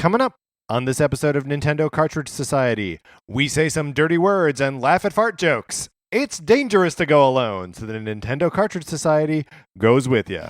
Coming up on this episode of Nintendo Cartridge Society, we say some dirty words and laugh at fart jokes. It's dangerous to go alone, so the Nintendo Cartridge Society goes with you.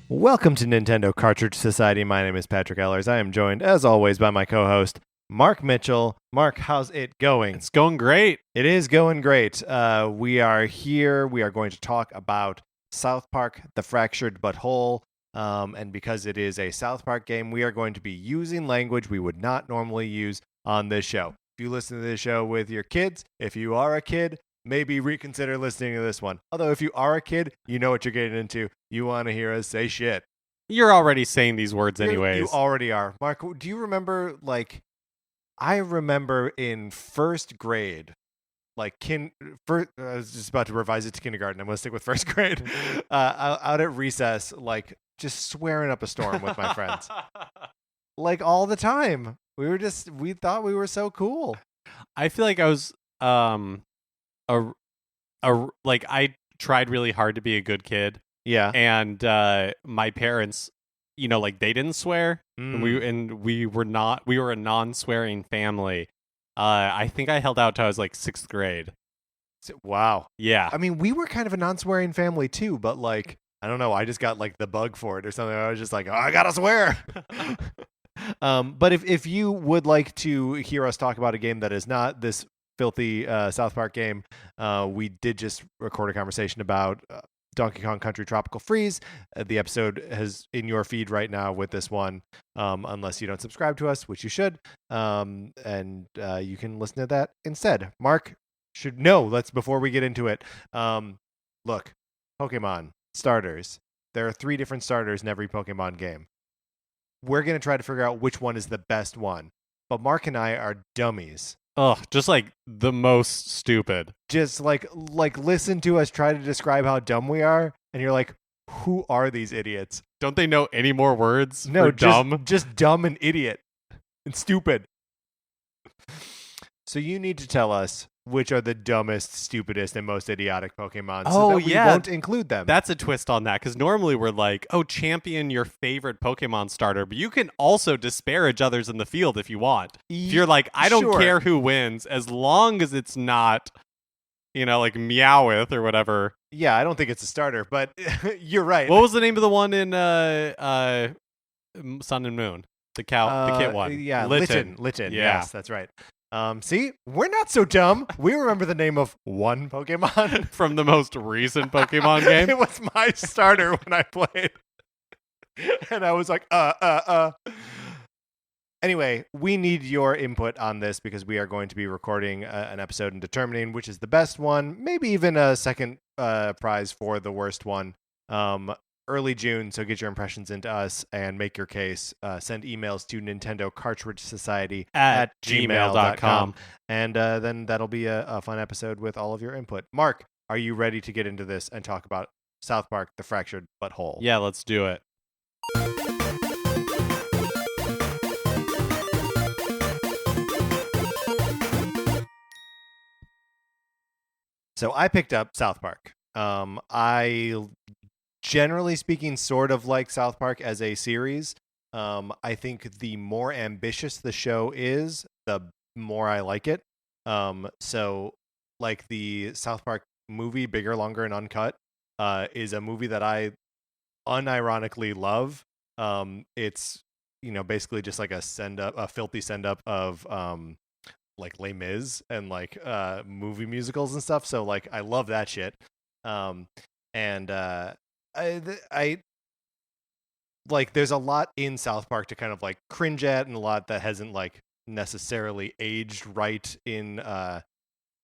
Welcome to Nintendo Cartridge Society. My name is Patrick Ellers. I am joined, as always, by my co-host, Mark Mitchell. Mark, how's it going? It's going great. It is going great. We are here. We are going to talk about South Park: The Fractured But Whole. And because it is a South Park game, we are going to be using language we would not normally use on this show. If you listen to this show with your kids, if you are a kid, maybe reconsider listening to this one. Although if you are a kid, you know what you're getting into. You want to hear us say shit. You're already saying these words anyways. You already are. Mark, do you remember, I remember in first grade, I was just about to revise it to kindergarten. I'm going to stick with first grade. Out at recess, just swearing up a storm with my friends. All the time. We thought we were so cool. I feel like I was, I tried really hard to be a good kid. Yeah. And my parents, they didn't swear. And we were a non-swearing family. I think I held out till I was sixth grade. Wow. Yeah. I mean, we were kind of a non-swearing family too, but I don't know, I just got the bug for it or something. I was just I gotta swear. But if you would like to hear us talk about a game that is not this filthy South Park game, we did just record a conversation about Donkey Kong Country Tropical Freeze. The episode is in your feed right now with this one, unless you don't subscribe to us, which you should. And you can listen to that instead. Mark should know. Before we get into it. Look, Pokemon starters. There are 3 different starters in every Pokemon game. We're going to try to figure out which one is the best one. But Mark and I are dummies. Ugh, just the most stupid. Just listen to us try to describe how dumb we are, and you're like, who are these idiots? Don't they know any more words? No, for dumb. Just dumb and idiot and stupid. So you need to tell us which are the dumbest, stupidest, and most idiotic Pokemon. So that we won't include them. That's a twist on that, because normally we're champion your favorite Pokemon starter, but you can also disparage others in the field if you want. If you're I don't care who wins, as long as it's not, Meowth or whatever. Yeah, I don't think it's a starter, but you're right. What was the name of the one in Sun and Moon? The kit one. Yeah, Litten. Litten. Yeah. Yes, that's right. See, we're not so dumb. We remember the name of one Pokemon from the most recent Pokemon game. It was my starter when I played, and I was like, Anyway, we need your input on this because we are going to be recording an episode and determining which is the best one. Maybe even a second prize for the worst one. Early June, so get your impressions into us and make your case. Send emails to Nintendo Cartridge Society at gmail.com. And then that'll be a fun episode with all of your input. Mark, are you ready to get into this and talk about South Park: The Fractured But Whole? Yeah, let's do it. So I picked up South Park. I generally speaking, sort of like South Park as a series. I think the more ambitious the show is, the more I like it. So the South Park movie, Bigger, Longer, and Uncut, is a movie that I unironically love. It's, basically just a filthy send up of Les Mis and movie musicals and stuff. So I love that shit. I there's a lot in South Park to kind of cringe at, and a lot that hasn't necessarily aged right in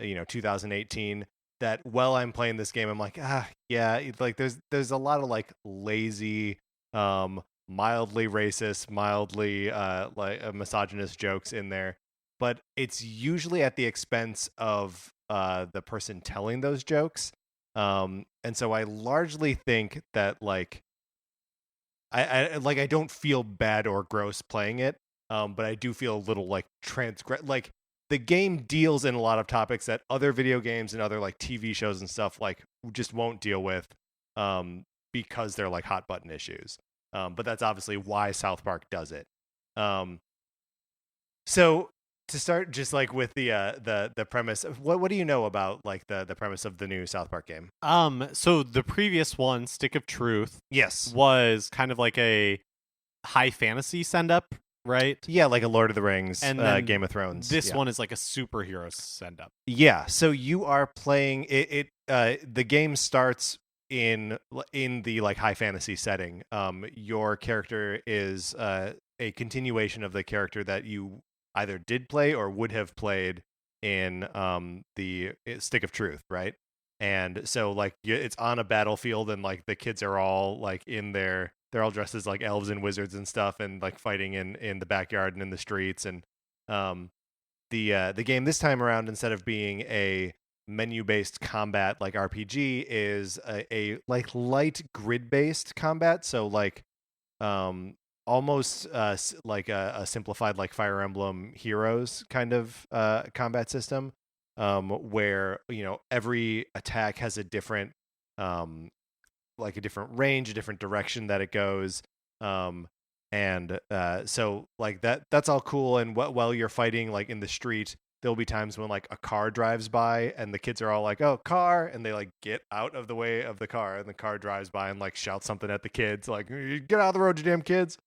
2018. That while I'm playing this game, I'm there's a lot of lazy, mildly racist, mildly misogynist jokes in there, but it's usually at the expense of the person telling those jokes. And so I largely think that like I don't feel bad or gross playing it, but I do feel a little like like the game deals in a lot of topics that other video games and other like TV shows and stuff like just won't deal with, because they're like hot button issues. But that's obviously why South Park does it. So to start just like with the premise, what do you know about like the premise of the new South Park game? So the previous one, Stick of Truth, Yes. was kind of like a high fantasy send up, right? Yeah, like a Lord of the Rings And Game of Thrones. This one is like a superhero send up. Yeah, so you are playing it. The game starts in the like high fantasy setting. Your character is a continuation of the character that you either did play or would have played in the Stick of Truth, right? And so like it's on a battlefield, and like the kids are all like they're all dressed as like elves and wizards and stuff, and like fighting in the backyard and in the streets. And the game this time around, instead of being a menu-based combat like RPG, is a like light grid-based combat. So like almost like a simplified like Fire Emblem Heroes kind of combat system, where every attack has a different like a different range, a different direction that it goes. And so like that's all cool. And while you're fighting like in the street, there'll be times when like a car drives by and the kids are all like, "Oh, car," and they like get out of the way of the car, and the car drives by and like shouts something at the kids like, "Get out of the road, you damn kids."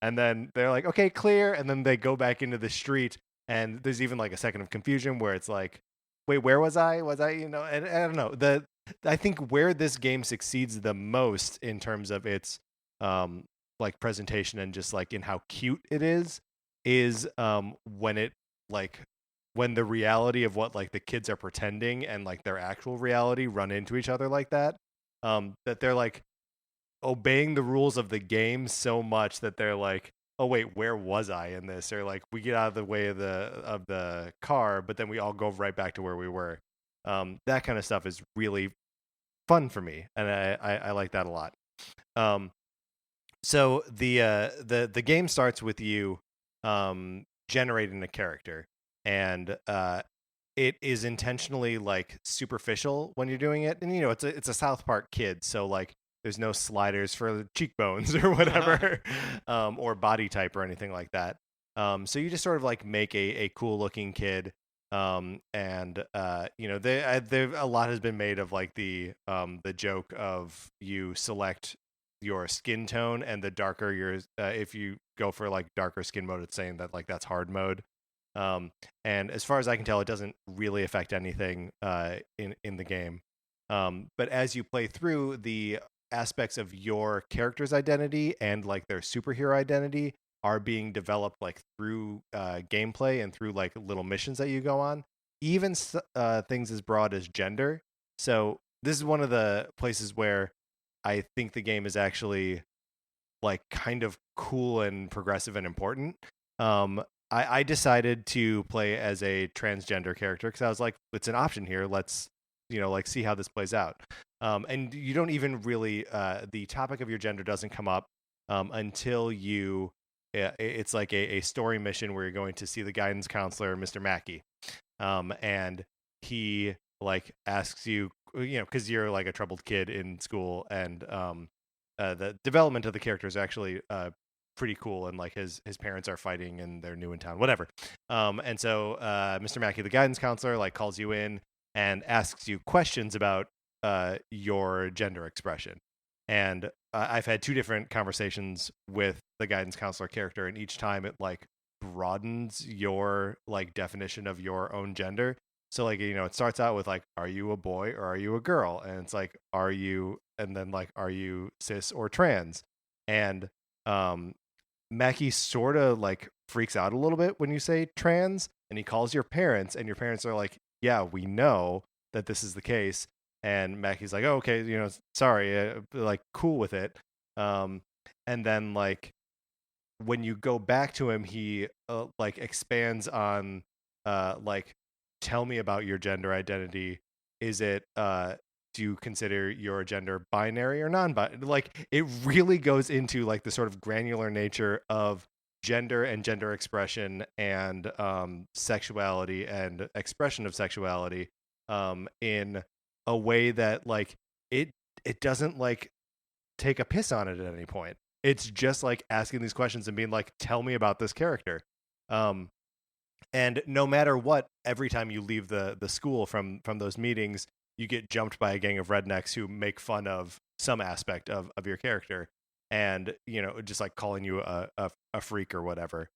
And then they're like, "Okay, clear." And then they go back into the street, and there's even like a second of confusion where it's like, "Wait, where was I? Was I, and I don't know. I think where this game succeeds the most in terms of its like presentation and just like in how cute it is when it like when the reality of what like the kids are pretending and like their actual reality run into each other like that, that they're like obeying the rules of the game so much that they're like, "Oh wait, where was I in this?" Or like, we get out of the way of the car, but then we all go right back to where we were. That kind of stuff is really fun for me, and I like that a lot. So the game starts with you generating a character, and it is intentionally like superficial when you're doing it. And it's a South Park kid, so like there's no sliders for cheekbones or whatever, or body type or anything like that. So you just sort of like make a cool looking kid. And a lot has been made of like the joke of you select your skin tone, and the darker your if you go for like darker skin mode, it's saying that like that's hard mode. And as far as I can tell, it doesn't really affect anything in the game. But as you play through, the aspects of your character's identity and like their superhero identity are being developed like through gameplay and through like little missions that you go on, even things as broad as gender. So this is one of the places where I think the game is actually like kind of cool and progressive and important. I decided to play as a transgender character because I was like, it's an option here. Let's like see how this plays out. And you don't even really the topic of your gender doesn't come up until you. It's like a story mission where you're going to see the guidance counselor, Mr. Mackey, and he like asks you, because you're like a troubled kid in school, and the development of the character is actually pretty cool, and like his parents are fighting and they're new in town, whatever. And so Mr. Mackey, the guidance counselor, like calls you in and asks you questions about your gender expression. And I've had 2 different conversations with the guidance counselor character, and each time it like broadens your like definition of your own gender. So like, it starts out with like, are you a boy or are you a girl? And it's like, are you, and then like, are you cis or trans? And Mackie sort of like freaks out a little bit when you say trans, and he calls your parents, and your parents are like, yeah, we know that this is the case. And Mackie's like, oh, okay, sorry, like cool with it. And then like when you go back to him, he like expands on like, tell me about your gender identity. Is it do you consider your gender binary or non-binary? Like, it really goes into like the sort of granular nature of gender and gender expression and sexuality and expression of sexuality in a way that like it doesn't like take a piss on it at any point. It's just like asking these questions and being like, tell me about this character. And no matter what, every time you leave the school from those meetings, you get jumped by a gang of rednecks who make fun of some aspect of your character, and just like calling you a freak or whatever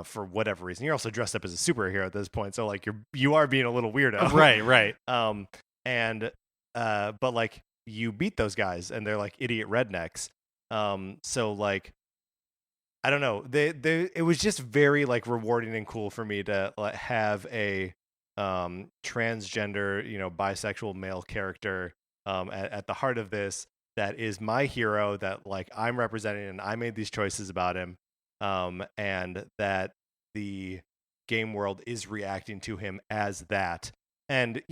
for whatever reason. You're also dressed up as a superhero at this point, so like you are being a little weirdo. Right. But like you beat those guys and they're like idiot rednecks. So like I don't know. It was just very like rewarding and cool for me to like, have a transgender, bisexual male character at the heart of this that is my hero that like I'm representing, and I made these choices about him, and that the game world is reacting to him as that. And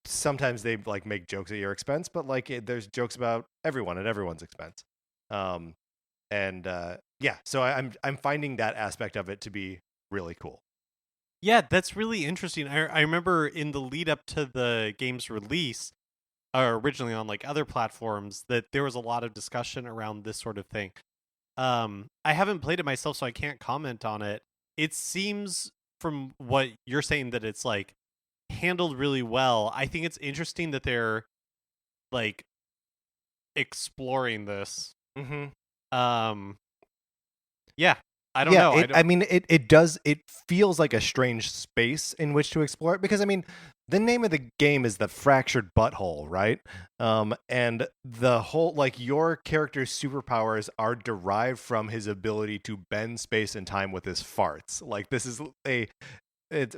sometimes they like make jokes at your expense, but like there's jokes about everyone at everyone's expense. So I'm finding that aspect of it to be really cool. Yeah, that's really interesting. I remember in the lead up to the game's release, originally on like other platforms, that there was a lot of discussion around this sort of thing. I haven't played it myself, so I can't comment on it. It seems from what you're saying that it's like handled really well. I think it's interesting that they're like exploring this. Mm-hmm. Yeah, I don't know. It feels like a strange space in which to explore it, because I mean, the name of the game is The Fractured Butthole, right? And the whole like your character's superpowers are derived from his ability to bend space and time with his farts. Like this is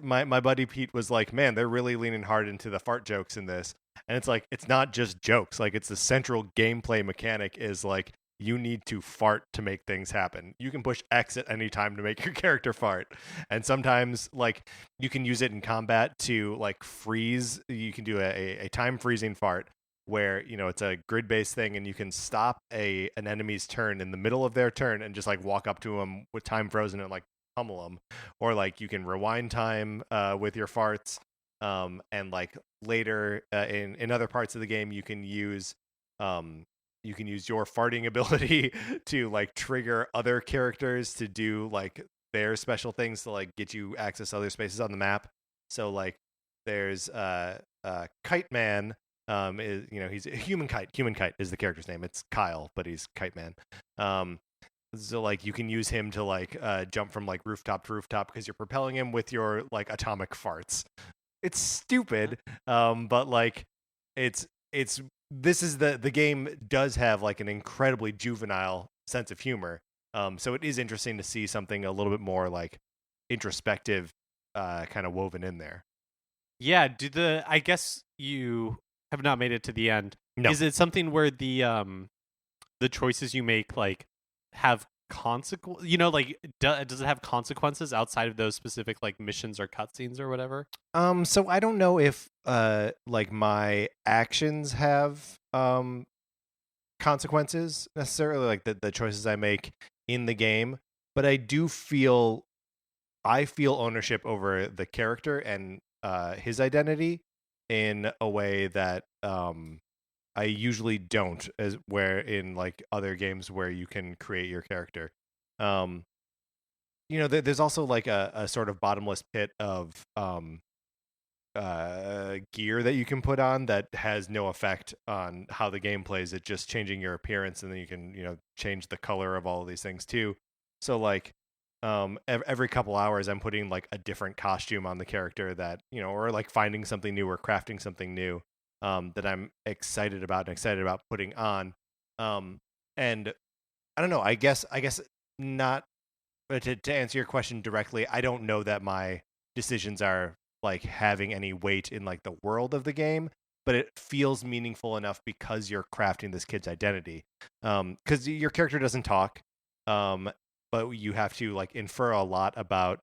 my buddy Pete was like, man, they're really leaning hard into the fart jokes in this. And it's like, it's not just jokes. Like, it's the central gameplay mechanic is like, you need to fart to make things happen. You can push X at any time to make your character fart. And sometimes, like, you can use it in combat to, like, freeze. You can do a time freezing fart where, it's a grid-based thing, and you can stop an enemy's turn in the middle of their turn and just, like, walk up to them with time frozen and, like, pummel them. Or, like, you can rewind time with your farts. And like later in other parts of the game, you can use your farting ability to like trigger other characters to do like their special things to like get you access to other spaces on the map. So like there's Kite Man. Is he's a Human Kite. Human Kite is the character's name. It's Kyle, but he's Kite Man. So like you can use him to like jump from like rooftop to rooftop because you're propelling him with your like atomic farts. It's stupid, but like it's the game does have like an incredibly juvenile sense of humor. So it is interesting to see something a little bit more like introspective kind of woven in there. Yeah, I guess you have not made it to the end. No. Is it something where the choices you make like have consequence, like does it have consequences outside of those specific like missions or cutscenes or whatever? So I don't know if like my actions have consequences necessarily, like the choices I make in the game, but I feel ownership over the character and his identity in a way that I usually don't, as where in like other games where you can create your character. There's also like a sort of bottomless pit of gear that you can put on that has no effect on how the game plays. It's just changing your appearance, and then you can change the color of all of these things too. So like every couple hours I'm putting like a different costume on the character that or like finding something new or crafting something new that I'm excited about putting on. And I don't know, I guess not, but to answer your question directly, I don't know that my decisions are like having any weight in like the world of the game, but it feels meaningful enough because you're crafting this kid's identity. Because your character doesn't talk, but you have to like infer a lot about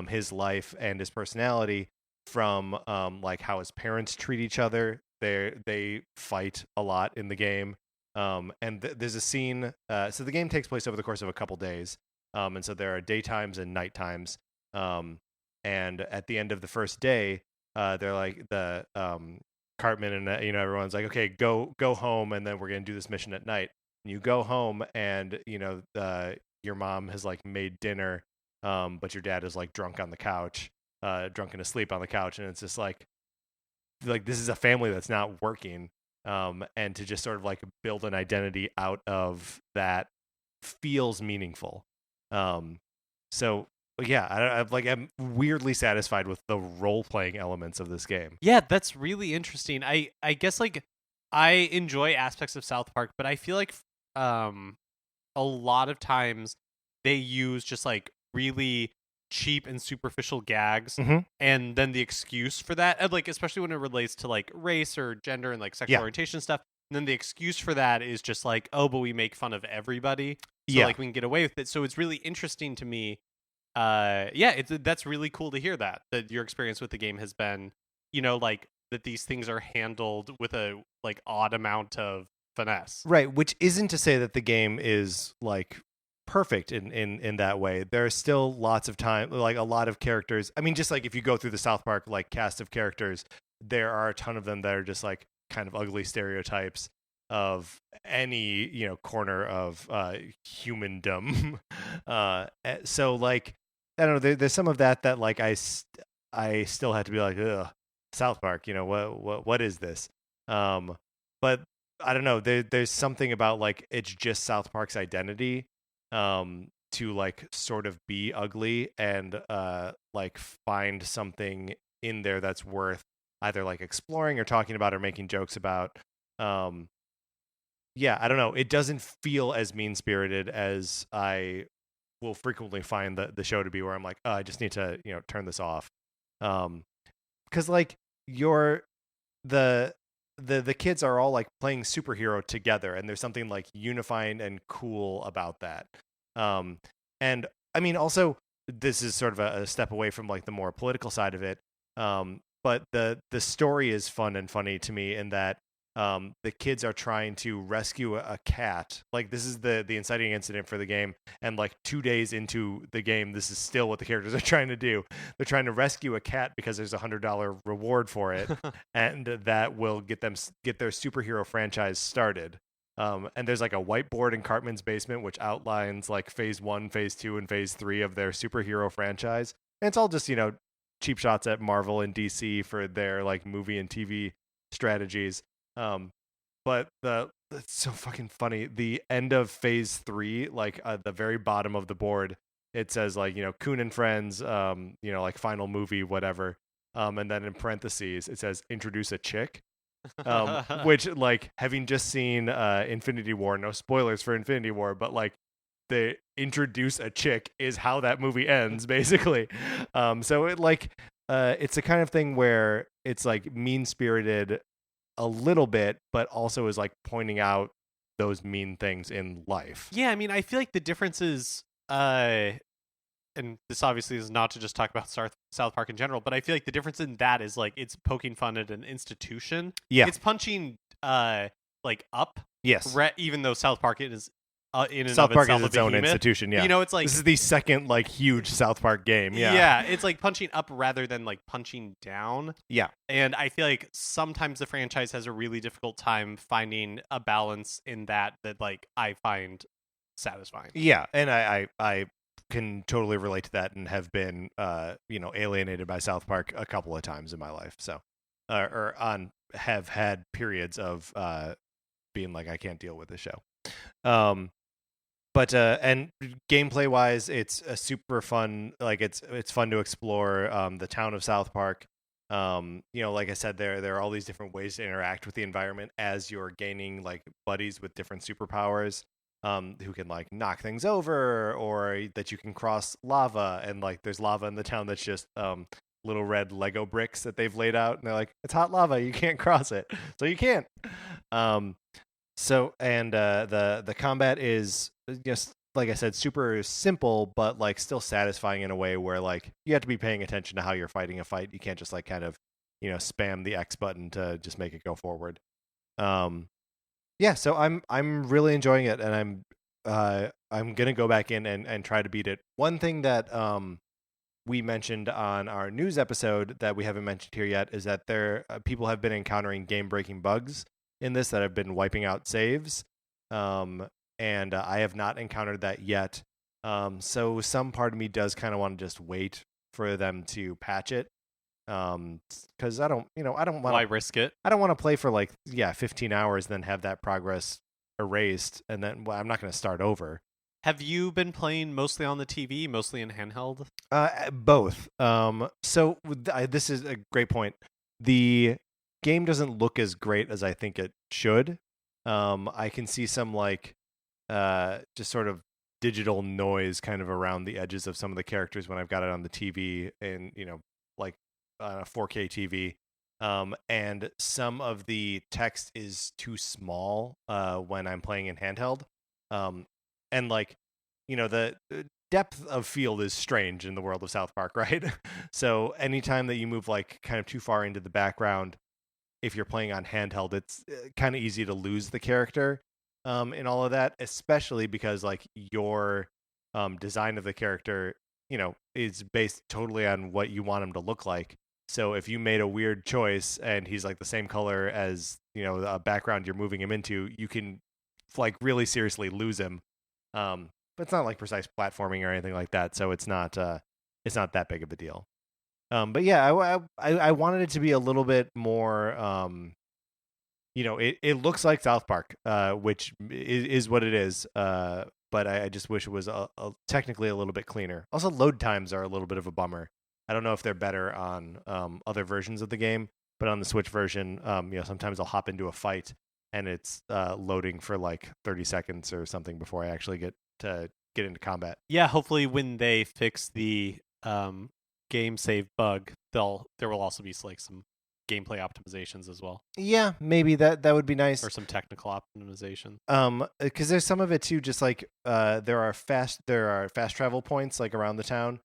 his life and his personality from like how his parents treat each other they fight a lot in the game. And there's a scene. So the game takes place over the course of a couple days. And so there are daytimes and night times. And at the end of the first day, they're like Cartman and everyone's like, okay, go home, and then we're gonna do this mission at night. And you go home, and your mom has like made dinner, but your dad is like drunk on the couch, drunk and asleep on the couch, and it's just like this is a family that's not working. And to just sort of like build an identity out of that feels meaningful. So yeah, I'm weirdly satisfied with the role playing elements of this game. Yeah, that's really interesting. I guess like I enjoy aspects of South Park, but I feel like a lot of times they use just like really cheap and superficial gags, and then the excuse for that, and like especially when it relates to like race or gender and like sexual orientation stuff, and then the excuse for that is just like, oh, but we make fun of everybody, so like we can get away with it. So it's really interesting to me. That's really cool to hear that your experience with the game has been, like that these things are handled with a like odd amount of finesse. Right, which isn't to say that the game is like perfect in that way. There's still lots of time, like a lot of characters. I mean, just like if you go through the South Park like cast of characters, there are a ton of them that are just like kind of ugly stereotypes of any corner of humandom. So like I don't know. There's some of that like I still had to be like, ugh, South Park. What is this? But I don't know. There's something about like it's just South Park's identity, to like sort of be ugly and like find something in there that's worth either like exploring or talking about or making jokes about. Yeah, I don't know. It doesn't feel as mean-spirited as I will frequently find the show to be, where I'm like, oh, I just need to turn this off, because like the kids are all like playing superhero together, and there's something like unifying and cool about that. And I mean, also this is sort of a step away from like the more political side of it, but the story is fun and funny to me in that the kids are trying to rescue a cat. Like this is the inciting incident for the game, and like 2 days into the game, this is still what the characters are trying to do. They're trying to rescue a cat because there's $100 reward for it, and that will get their superhero franchise started. And there's like a whiteboard in Cartman's basement which outlines like phase 1, phase 2, and phase 3 of their superhero franchise. And it's all just cheap shots at Marvel and DC for their like movie and TV strategies. But it's so fucking funny. The end of phase 3, like at the very bottom of the board, it says like, Coon and Friends, like final movie, whatever. And then in parentheses, it says introduce a chick. Which like having just seen Infinity War, no spoilers for Infinity War, but like they introduce a chick is how that movie ends, basically. So it like it's the kind of thing where it's like mean-spirited a little bit, but also is like pointing out those mean things in life. Yeah, I mean, I feel like the difference is, and this obviously is not to just talk about South Park in general, but I feel like the difference in that is like it's poking fun at an institution. Yeah, it's punching like up. Yes, even though South Park is in and South of Park itself is its own institution. Yeah, it's like this is the second like huge South Park game. Yeah, yeah, it's like punching up rather than like punching down. Yeah, and I feel like sometimes the franchise has a really difficult time finding a balance in that like I find satisfying. Yeah, and I can totally relate to that and have been alienated by South Park a couple of times in my life. So have had periods of being like, I can't deal with this show. But and gameplay wise, it's a super fun. Like it's fun to explore the town of South Park. Like I said, there are all these different ways to interact with the environment as you're gaining like buddies with different superpowers, who can like knock things over, or that you can cross lava, and like there's lava in the town that's just little red Lego bricks that they've laid out, and they're like, it's hot lava, you can't cross it, so you can't. So and the combat is just like I said, super simple, but like still satisfying in a way where like you have to be paying attention to how you're fighting a fight. You can't just like kind of spam the X button to just make it go forward. Yeah, so I'm really enjoying it, and I'm gonna go back in and try to beat it. One thing that we mentioned on our news episode that we haven't mentioned here yet is that people have been encountering game-breaking bugs in this that have been wiping out saves, and I have not encountered that yet. So some part of me does kind of want to just wait for them to patch it, because I don't want. Why risk it? I don't want to play for 15 hours, then have that progress erased, and then I'm not going to start over. Have you been playing mostly on the TV, mostly in handheld? Both. So this is a great point. The game doesn't look as great as I think it should. I can see some just sort of digital noise kind of around the edges of some of the characters when I've got it on the TV and on a 4K TV. And some of the text is too small when I'm playing in handheld. And the depth of field is strange in the world of South Park, right? So anytime that you move kind of too far into the background, if you're playing on handheld, it's kind of easy to lose the character in all of that, especially because your design of the character, is based totally on what you want him to look like. So if you made a weird choice and he's the same color as the background you're moving him into, you can really seriously lose him. But it's not precise platforming or anything like that, so it's not that big of a deal. But yeah, I wanted it to be a little bit more. It looks like South Park, which is what it is. But I just wish it was technically a little bit cleaner. Also, load times are a little bit of a bummer. I don't know if they're better on other versions of the game, but on the Switch version, sometimes I'll hop into a fight and it's loading for 30 seconds or something before I actually get into combat. Yeah, hopefully when they fix the game save bug, there will also be some gameplay optimizations as well. Yeah, maybe that would be nice. Or some technical optimization. Because there's some of it too, just there are fast travel points around the town.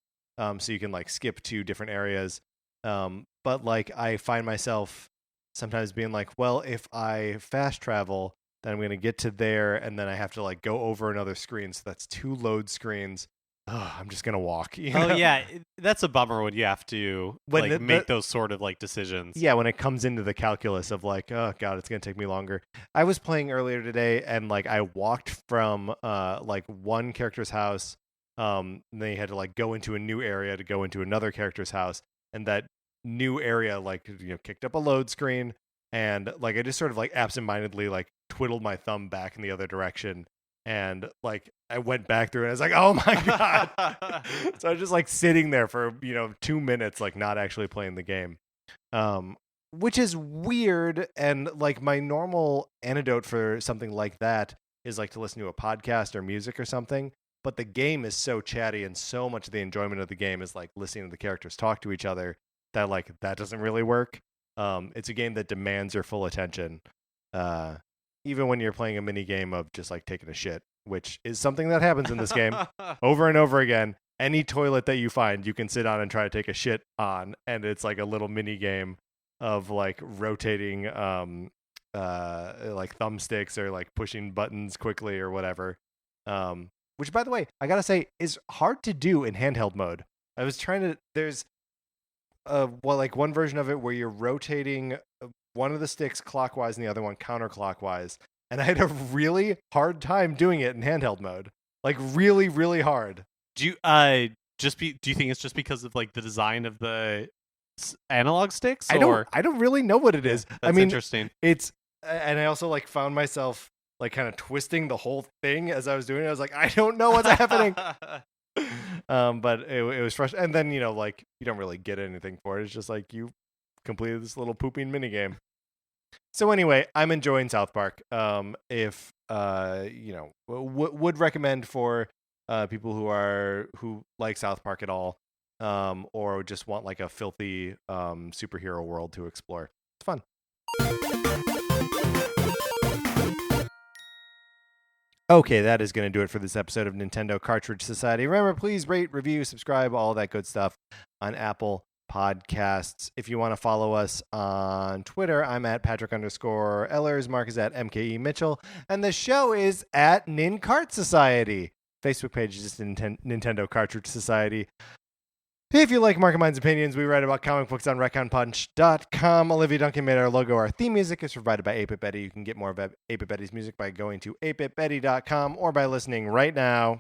So you can skip to different areas. But I find myself sometimes being well, if I fast travel, then I'm going to get to there, and then I have to go over another screen. So that's 2 load screens. Oh, I'm just going to walk. Oh, yeah. That's a bummer when you have to make those sort of decisions. Yeah, when it comes into the calculus of oh, God, it's going to take me longer. I was playing earlier today, and I walked from one character's house. And then you had to go into a new area to go into another character's house. And that new area kicked up a load screen. And I just sort of absentmindedly twiddled my thumb back in the other direction, and I went back through and I was oh my God. So I was just sitting there for 2 minutes not actually playing the game, which is weird. And my normal antidote for something like that is to listen to a podcast or music or something, but the game is so chatty and so much of the enjoyment of the game is listening to the characters talk to each other that that doesn't really work. It's a game that demands your full attention, even when you're playing a mini game of just taking a shit, which is something that happens in this game over and over again. Any toilet that you find, you can sit on and try to take a shit on, and it's a little mini game of rotating thumbsticks or pushing buttons quickly or whatever. Which, by the way, I gotta say is hard to do in handheld mode. I was trying to. There's one version of it where you're rotating one of the sticks clockwise and the other one counterclockwise, and I had a really hard time doing it in handheld mode. Really, really hard. Do you do you think it's just because of the design of the analog sticks? I don't really know what it is. That's interesting. It's and I also found myself kind of twisting the whole thing as I was doing it. I was I don't know what's happening. But it was frustrating. And then, you don't really get anything for it. It's just you completed this little pooping mini game. So anyway, I'm enjoying South Park. If would recommend for people who like South Park at all, or just want a filthy superhero world to explore. It's fun. Okay, that is going to do it for this episode of Nintendo Cartridge Society. Remember, please rate, review, subscribe, all that good stuff on Apple podcasts. If you want to follow us on Twitter, I'm at Patrick_Ellers. Mark is at MKE Mitchell. And the show is at Nincart Society. Facebook page is just Nintendo Cartridge Society. If you like Mark and Mine's opinions, we write about comic books on RetconPunch.com. Olivia Duncan made our logo. Our theme music is provided by 8-Bit Betty. You can get more of 8-Bit Betty's music by going to 8bitbetty.com or by listening right now.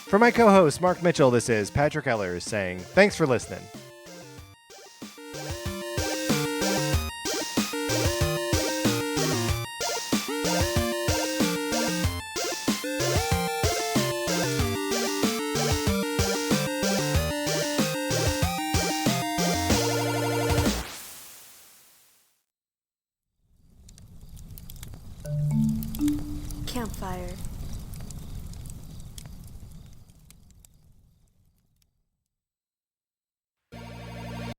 For my co-host, Mark Mitchell, this is Patrick Ellers saying thanks for listening. Campfire.